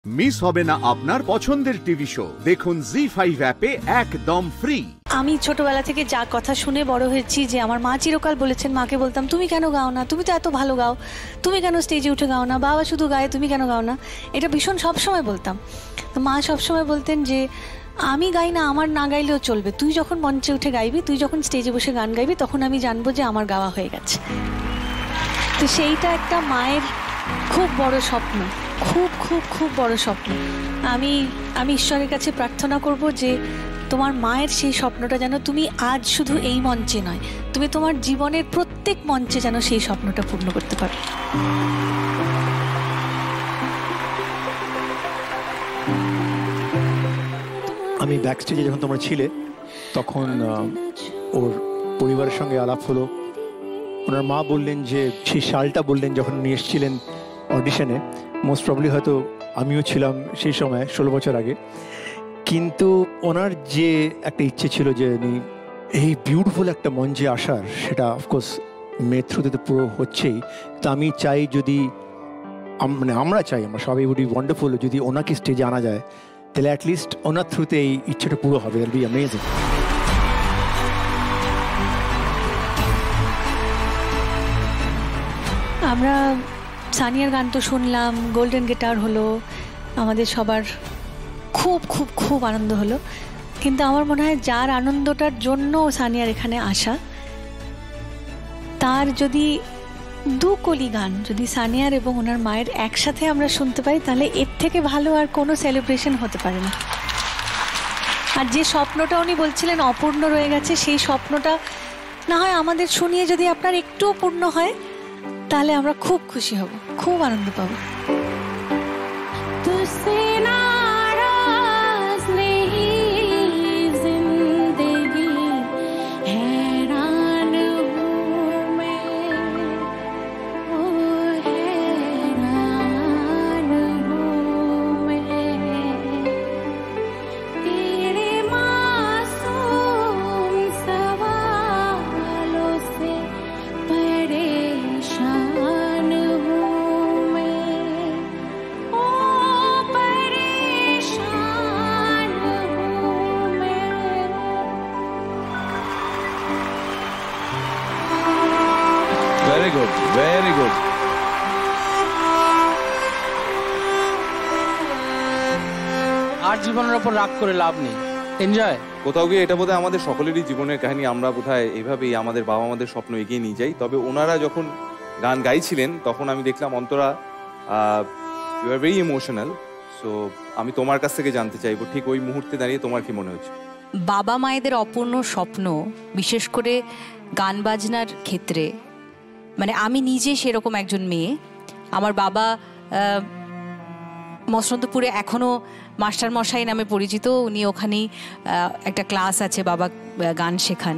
Miss হবে না আপনার পছন্দের টিভি শো। দেখুন জি5 অ্যাপে একদম ফ্রি। আমি ছোটবেলা থেকে যা কথা শুনে বড় হয়েছি, যে আমার মা চিরকাল বলেছেন, মাকে বলতাম তুমি কেন গাও না, তুমি তো এত ভালো গাও, তুমি কেন স্টেজে উঠে গাও না, বাবা শুধু গায়ে, তুমি কেন গাও না, এটা ভীষণ সবসময় বলতাম। তো মা সবসময় বলতেন যে আমি গাই না, আমার না গাইলেও চলবে, তুই যখন মঞ্চে উঠে গাইবি, তুই যখন স্টেজে বসে গান গাইবি, তখন আমি জানবো যে আমার গাওয়া হয়ে গেছে। তো সেইটা একটা মায়ের খুব বড় স্বপ্ন, খুব খুব খুব বড় স্বপ্ন। আমি ঈশ্বরের কাছে প্রার্থনা করব যে তোমার মায়ের সেই স্বপ্নটা যেন তুমি আজ শুধু এই মঞ্চে নয়, তুমি তোমার জীবনের প্রত্যেক মঞ্চে যেন সেই স্বপ্নটা পূর্ণ করতে পারো। আমি ব্যাকস্টেজে যখন তোমরা ছিলে তখন ওর পরিবারের সঙ্গে আলাপ হলো। ওনার মা বললেন যে সেই সালটা বললেন যখন উনি এসেছিলেন অডিশনে, মোস্ট প্রবলি হয়তো আমিও ছিলাম সেই সময় 16 বছর আগে। কিন্তু ওনার যে একটা ইচ্ছে ছিল যে উনি এই বিউটিফুল একটা মঞ্চে আসার, সেটা অফকোর্স মেয়ের থ্রুতে তো পুরো হচ্ছেই। তো আমি চাই যদি আমরা চাই, আমরা সবাই উড বি ওয়ান্ডারফুল যদি ওনাকে স্টেজে আনা যায়, তাহলে অ্যাটলিস্ট ওনার থ্রুতে এই ইচ্ছেটা পুরো হবে। That B amazing. আমরা সানিয়ার গান তো শুনলাম, গোল্ডেন গিটার হলো, আমাদের সবার খুব খুব খুব আনন্দ হলো। কিন্তু আমার মনে হয় যার আনন্দটার জন্য সানিয়ার এখানে আসা, তার যদি দু কলি গান যদি সানিয়ার এবং ওনার মায়ের একসাথে আমরা শুনতে পাই, তাহলে এর থেকে ভালো আর কোনো সেলিব্রেশন হতে পারে না। আর যে স্বপ্নটা উনি বলছিলেন অপূর্ণ রয়ে গেছে, সেই স্বপ্নটা না হয় আমাদের শুনিয়ে যদি আপনার একটুও পূর্ণ হয়, তাহলে আমরা খুব খুশি হব, খুব আনন্দ পাবো। Very good, very good. আর জীবনের উপর রাগ করে লাভ নেই, এনজয়। কোথাও গিয়ে এটা বোধহয় আমাদের সকলেরই জীবনের কাহিনী। আমরা বোধহয় এইভাবেই আমাদের বাবা আমাদের স্বপ্ন এগিয়ে নিয়ে যাই। তবে ওনারা যখন গান গাইছিলেন তখন আমি দেখলাম Antara you are very emotional. So আমি তোমার কাছ থেকে জানতে চাইবো, ঠিক ওই মুহূর্তে দাঁড়িয়ে তোমার কি মনে হচ্ছে? বাবা মায়েদের অপূর্ণ স্বপ্ন, বিশেষ করে গান বাজনার ক্ষেত্রে, মানে আমি নিজে সেরকম একজন মেয়ে। আমার বাবা মসনন্দপুরে এখনও মাস্টার মশাই নামে পরিচিত, উনি ওখানেই একটা ক্লাস আছে, বাবা গান শেখান।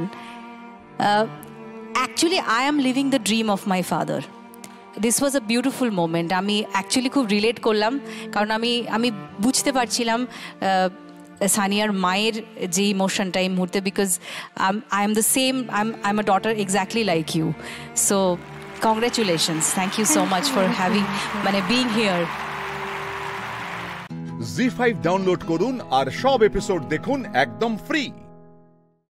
Actually I am living the dream of my father. This was a beautiful moment. আমি অ্যাকচুয়ালি খুব রিলেট করলাম, কারণ আমি বুঝতে পারছিলাম সানিয়ার মায়ের যে ইমোশনটা এই মুহূর্তে, because I am the same, I am a daughter exactly like you. So congratulations, thank you so much for having being here. Zee five download করুন আর সব এপিসোড দেখুন একদম ফ্রি।